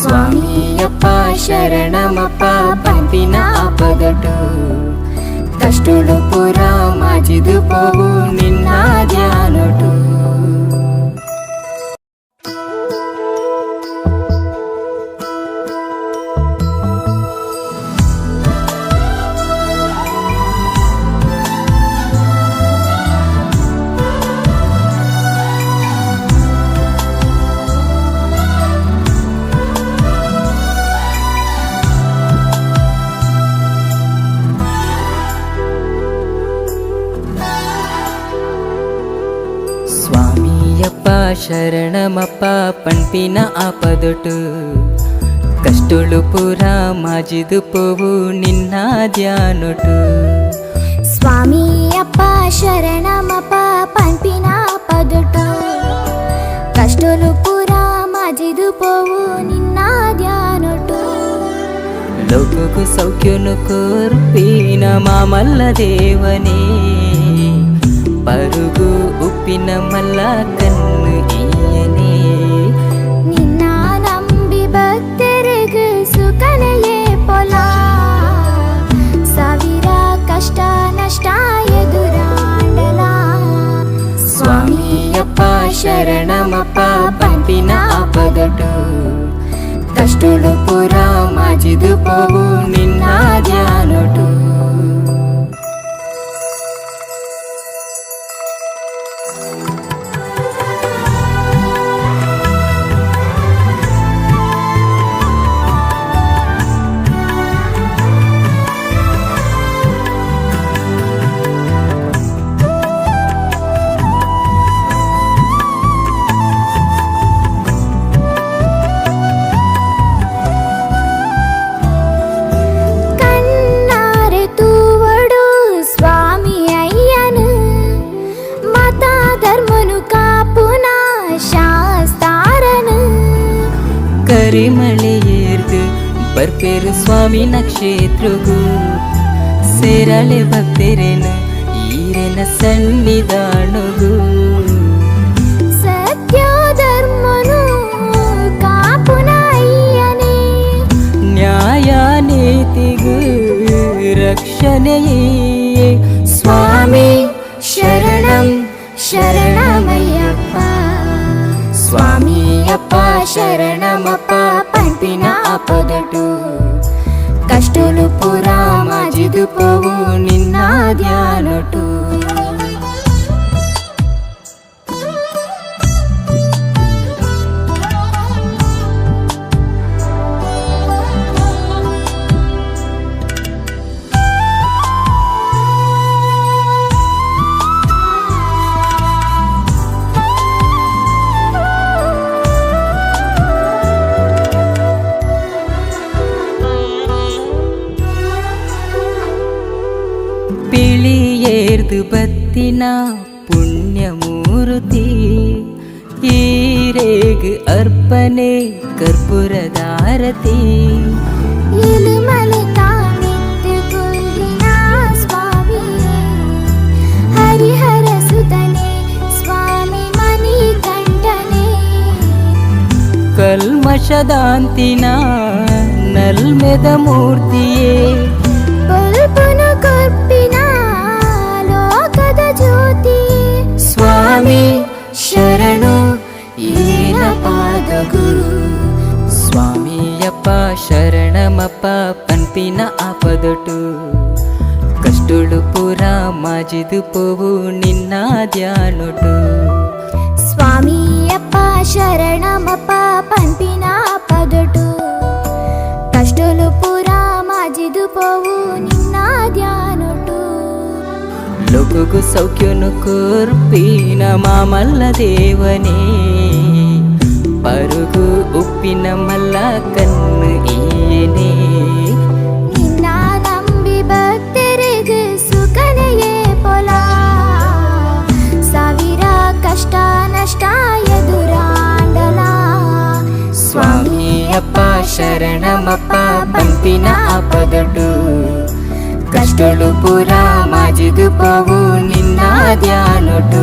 స్వామియప్ప శరణమప్ప పంపిన ఆపదటు కష్టులు పురా మాజిదు పోవు నిన్న ధ్యానటు స్వామియప్ప శరణమప్ప పంపిన ఆపదొటు కష్టులు పురా మాజిదు పోవు నిన్న ధ్యానొటు స్వామియప్ప శరణమప్ప పంపిన ఆపదొటు కష్టులు పురా మాజిదు పోవు నిన్న ధ్యానొటు ಲೋಕಕ್ಕೂ ಸೌಖ್ಯನು ಕೋರ್ಪಿನ ಮಾಮಲ್ಲ ದೇವನೇ పరుగు ఉప్పిన మల్ల కన్ను ఈయనే నిన్న నంబి ಭಕ್ತರಿಗೆ ಸುಖನೆಯೇ ಪೊಲ ಸಾವಿರ ಕಷ್ಟ ನಷ್ಟ ಎದುರಾಂಡಲ స్వామియప్ప శరణమప్ప పంపిన ఆపదటు కష్టులు పురా మాజిదు పోవు నిన్న ధ్యానొటు ಕರಿಮಳೆ ಏರ್ದು ಬರ್ಪೇರು ಸ್ವಾಮಿ ನಕ್ಷೇತ್ರಗೂ ಸೇರಳೆ ಭಕ್ತರೇನು ಈರೆನ ಸನ್ನಿಧಾನಗೂ ಸತ್ಯ ಧರ್ಮನು ಕಾಪುನ ಅಯ್ಯನೇ ನ್ಯಾಯ ನೀತಿಗೂ ರಕ್ಷಣೆಯೇ ಸ್ವಾಮಿ ಶರಣಂ ಶರಣಮಯ್ಯಪ್ಪ స్వామియప్ప శరణమప్ప పంపిన ఆపదటు కష్టులు పురా మాజిదు పోవు నిన్న ధ్యానొటు ಪಿಳಿಯೇರ್ದು ಬತ್ತಿನ ಪುಣ್ಯಮೂರ್ತಿ ಈರೇಗ್ ಅರ್ಪಣೆ ಕರ್ಪೂರದಾರತಿ ಇಳುಮಲೆ ತಾನಿತ್ತು ಕುಂದಿನ ಸ್ವಾಮಿ ಹರಿಹರ ಸುತನೆ ಸ್ವಾಮಿ ಮನಿ ಕಂಠನೆ ಕಲ್ಮಶದಾಂತಿನ ನಲ್ಮೆದ ಮೂರ್ತಿಯೇ ಬಲ್ಪುನು ಕೊಪ್ಪಿನ ಲೋಕದ ಜ್ಯೋತಿ ಸ್ವಾಮಿ ಶರಣು ಈನ ಪಾದಗುರು స్వామియప్ప శరణమప్ప పంపిన ఆపదటు కష్టులు పురా మాజిదు పోవు నిన్న ధ్యానొటు స్వామియప్ప శరణమప్ప పంపిన ఆపదటు కష్టులు పురా మాజిదు పోవు నిన్న ధ్యానొటు ಲೋಕಕ್ಕೂ ಸೌಖ್ಯನು ಕೋರ್ಪಿನ ಮಾಮಲ್ಲ ದೇವನೇ పరుగు ఉప్పిన మల్ల కన్ను ఈయనే ನಿನ್ನ ನಂಬಿ ಭಕ್ತರಿಗೆ ಸುಖನೆಯೇ ಪೊಲ ಸಾವಿರ ಕಷ್ಟ ನಷ್ಟ ಎದುರಾಂಡಲ స్వామియప్ప శరణమప్ప పంపిన ఆపదటు కష్టులు పురా మాజిదు పోవు నిన్న ధ్యానొటు